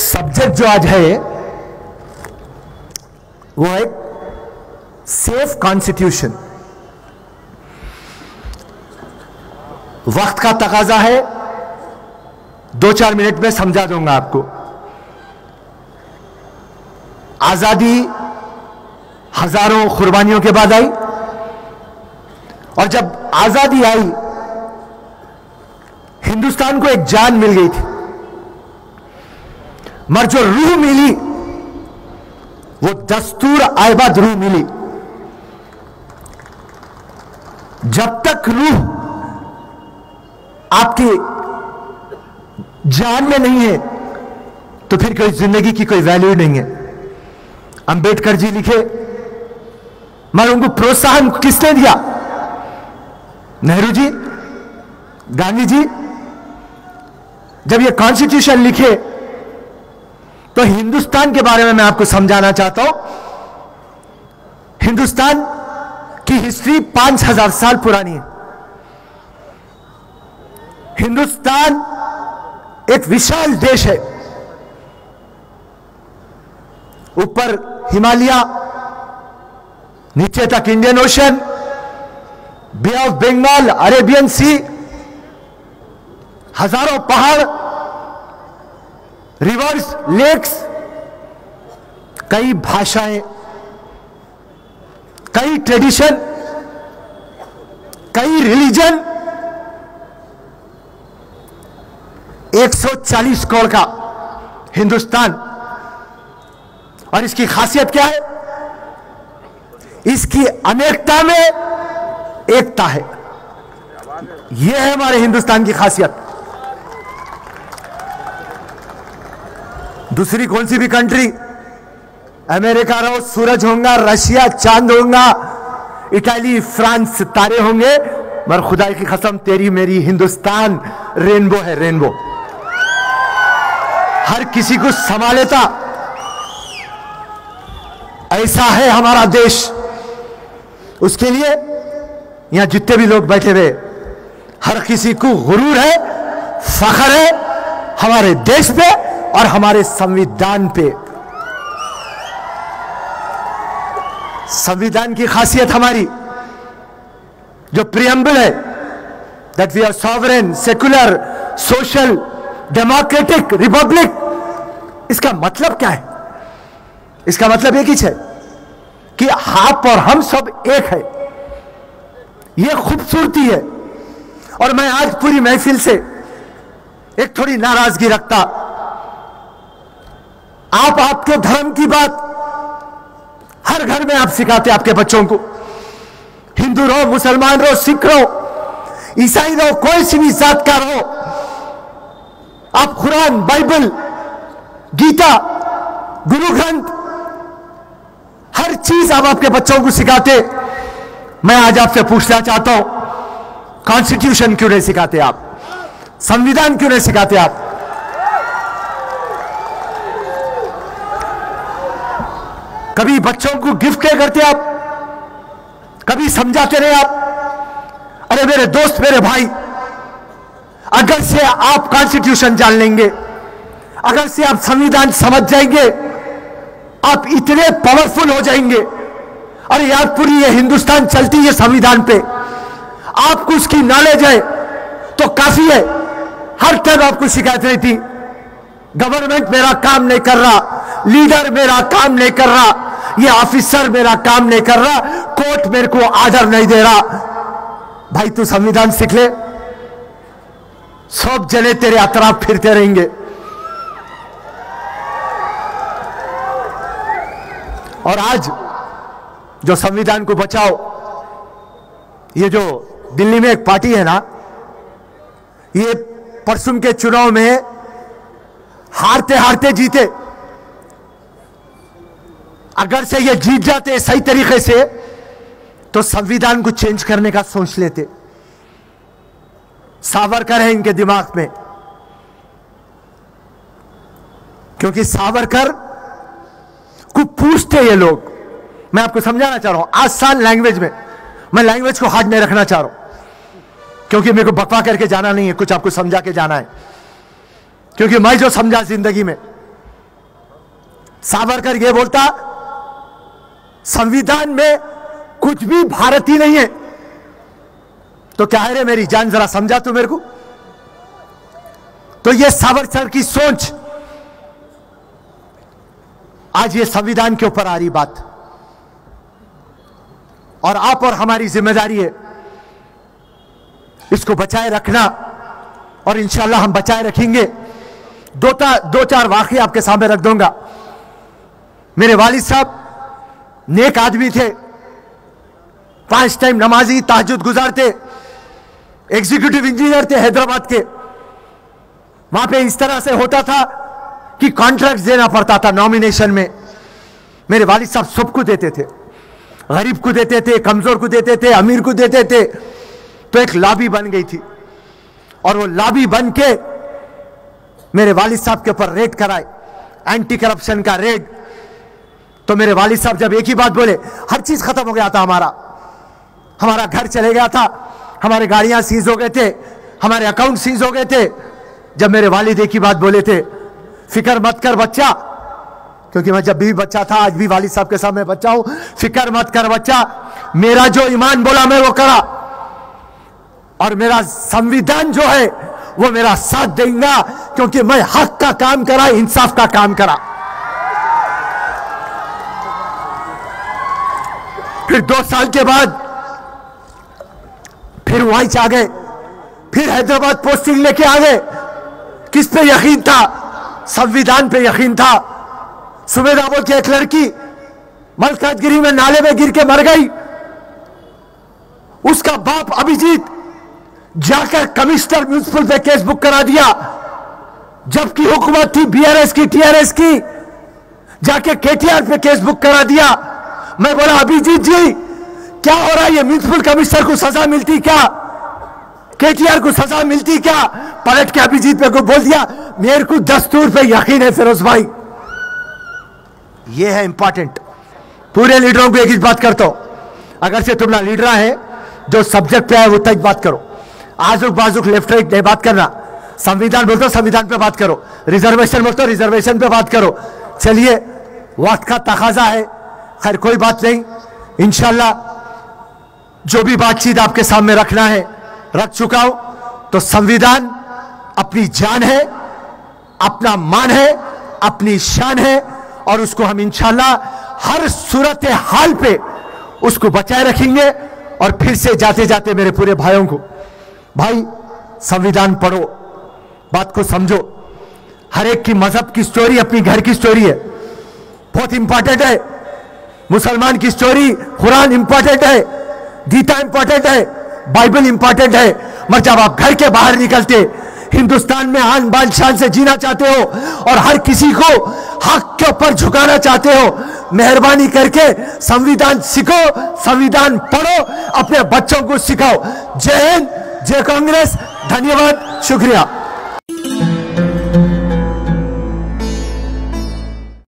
Subject जो आज है वो है सेफ कॉन्स्टिट्यूशन। वक्त का तकाजा है, 2-4 मिनट में समझा दूंगा आपको। आजादी हजारों कुर्बानियों के बाद आई, और जब आजादी आई हिंदुस्तान को एक जान मिल गई थी, मगर जो रूह मिली वो दस्तूर आयबाद रूह मिली। जब तक रूह आपकी जान में नहीं है तो फिर कोई जिंदगी की कोई वैल्यू नहीं है। अंबेडकर जी लिखे, मगर उनको प्रोत्साहन किसने दिया? नेहरू जी, गांधी जी। जब ये कॉन्स्टिट्यूशन लिखे तो हिंदुस्तान के बारे में मैं आपको समझाना चाहता हूं। हिंदुस्तान की हिस्ट्री 5000 साल पुरानी है। हिंदुस्तान एक विशाल देश है। ऊपर हिमालय, नीचे तक Indian Ocean, bay of Bengal, Arabian sea, हजारों पहाड़, रिवर्स, लेक्स, कई भाषाएं, कई ट्रेडिशन, कई रिलीजन, 140 करोड़ का हिंदुस्तान। और इसकी खासियत क्या है? इसकी अनेकता में एकता है। यह है हमारे हिंदुस्तान की खासियत। दूसरी कौन सी भी कंट्री, अमेरिका रहो, सूरज होगा, रशिया चांद होगा, इटाली, फ्रांस सितारे होंगे, मगर खुदा की कसम तेरी मेरी हिंदुस्तान रेनबो है, रेनबो। हर किसी को समा लेता, ऐसा है हमारा देश। उसके लिए यहां जितने भी लोग बैठे हुए, हर किसी को गुरूर है, फख्र है हमारे देश पे और हमारे संविधान पे। संविधान की खासियत हमारी जो प्रियम्बल है, that we are sovereign, secular, social, democratic republic. इसका मतलब क्या है? इसका मतलब एक ही है कि आप और हम सब एक है। यह खूबसूरती है। और मैं आज पूरी महफिल से एक थोड़ी नाराजगी रखता। आप आपके धर्म की बात हर घर में आप सिखाते आपके बच्चों को, हिंदू रहो, मुसलमान रहो, सिख रहो, ईसाई रहो, कोई सी भी जात का रहो, आप कुरान, बाइबल, गीता, गुरु ग्रंथ, हर चीज आप आपके बच्चों को सिखाते। मैं आज आपसे पूछना चाहता हूं, कॉन्स्टिट्यूशन क्यों नहीं सिखाते आप? संविधान क्यों नहीं सिखाते आप? कभी बच्चों को गिफ्ट नहीं करते आप? कभी समझाते रहे आप? अरे मेरे दोस्त, मेरे भाई, अगर से आप कॉन्स्टिट्यूशन जान लेंगे, अगर से आप संविधान समझ जाएंगे, आप इतने पावरफुल हो जाएंगे। अरे यार, पूरी ये हिंदुस्तान चलती है संविधान पे। आपको उसकी नॉलेज है तो काफी है। हर टाइम आपको शिकायत रहती, गवर्नमेंट मेरा काम नहीं कर रहा, लीडर मेरा काम नहीं कर रहा, ये ऑफिसर मेरा काम नहीं कर रहा, कोर्ट मेरे को आर्डर नहीं दे रहा। भाई तू संविधान सीख ले, सब जने तेरे अतराफ फिरते रहेंगे। और आज जो संविधान को बचाओ, ये जो दिल्ली में एक पार्टी है ना, ये परसों के चुनाव में हारते हारते जीते। अगर से ये जीत जाते सही तरीके से तो संविधान को चेंज करने का सोच लेते। सावरकर है इनके दिमाग में, क्योंकि सावरकर को पूछते ये लोग। मैं आपको समझाना चाह रहा हूं आसान लैंग्वेज में। मैं लैंग्वेज को हार्ड नहीं रखना चाह रहा हूं, क्योंकि मेरे को बकवा करके जाना नहीं है, कुछ आपको समझा के जाना है। क्योंकि मैं जो समझा जिंदगी में, सावरकर यह बोलता, संविधान में कुछ भी भारतीय नहीं है, तो क्या है रे मेरी जान, जरा समझा तू मेरे को। तो यह सावरकर की सोच, आज ये संविधान के ऊपर आ रही बात, और आप और हमारी जिम्मेदारी है इसको बचाए रखना, और इंशाल्लाह हम बचाए रखेंगे। दो चार वाकये आपके सामने रख दूंगा। मेरे वालिद साहब नेक आदमी थे, 5 टाइम नमाजी, तहज्जुद गुजारते, एग्जीक्यूटिव इंजीनियर थे हैदराबाद के। वहां पे इस तरह से होता था कि कॉन्ट्रैक्ट देना पड़ता था नॉमिनेशन में। मेरे वालिद साहब सबको देते थे, गरीब को देते थे, कमजोर को देते थे, अमीर को देते थे। तो एक लॉबी बन गई थी, और वो लॉबी बन के मेरे वालिद साहब के ऊपर रेड कराए, एंटी करप्शन का रेड। तो मेरे वालिद साहब जब एक ही बात बोले, हर चीज खत्म हो गया था, हमारा घर चले गया था, हमारे गाड़ियां सीज हो गए थे, हमारे अकाउंट सीज हो गए थे। जब मेरे वालिद एक ही बात बोले थे, फिक्र मत कर बच्चा, क्योंकि मैं जब भी बच्चा था, आज भी वालिद साहब के सामने बच्चा हूं, फिक्र मत कर बच्चा, मेरा जो ईमान बोला मैं वो करा, और मेरा संविधान जो है वो मेरा साथ देगा, क्योंकि मैं हक का काम करा, इंसाफ का काम करा। फिर 2 साल के बाद फिर वहीं आ गए, फिर हैदराबाद पोस्टिंग लेके आ गए। किस पे यकीन था? संविधान पे यकीन था। सुमेधा बोल के एक लड़की मलकाजगिरी में नाले में गिर के मर गई, उसका बाप अभिजीत जाकर कमिश्नर म्युनिसिपल पे केस बुक करा दिया, जबकि हुकूमत थी बीआरएस की, टीआरएस की, जाके केटीआर पे केस बुक करा दिया। मैं बोला, अभिजीत जी क्या हो रहा है? ये म्युनिसिपल कमिश्नर को सजा मिलती क्या? केटीआर को सजा मिलती क्या? पलट के अभिजीत पे को बोल दिया, मेरे को दस्तूर पे यकीन है फिरोज भाई। ये है इंपॉर्टेंट। पूरे लीडरों को एक ही बात करता हूं, अगर से तुम ना लीडर है, जो सब्जेक्ट पे है वो तक बात करो, आजुक बाजुक लेफ्ट राइट नहीं बात करना। संविधान बोलते हो संविधान पे बात करो, रिजर्वेशन बोलते हो रिजर्वेशन पे बात करो। चलिए, वक्त का तकाजा है, खैर कोई बात नहीं, इंशाल्लाह जो भी बातचीत आपके सामने रखना है रख चुका हूं। तो संविधान अपनी जान है, अपना मान है, अपनी शान है, और उसको हम इंशाल्लाह हर सूरत हाल पे उसको बचाए रखेंगे। और फिर से जाते जाते मेरे पूरे भाइयों को, भाई संविधान पढ़ो, बात को समझो। हर एक की मजहब की स्टोरी अपनी घर की स्टोरी है, बहुत इंपॉर्टेंट है। मुसलमान की स्टोरी कुरान इंपॉर्टेंट है, गीता इंपॉर्टेंट है, बाइबल इंपॉर्टेंट है। मगर जब आप घर के बाहर निकलते, हिंदुस्तान में आन बान शान से जीना चाहते हो और हर किसी को हक के ऊपर झुकाना चाहते हो, मेहरबानी करके संविधान सीखो, संविधान पढ़ो, अपने बच्चों को सिखाओ। जय हिंद, जय कांग्रेस, धन्यवाद, शुक्रिया।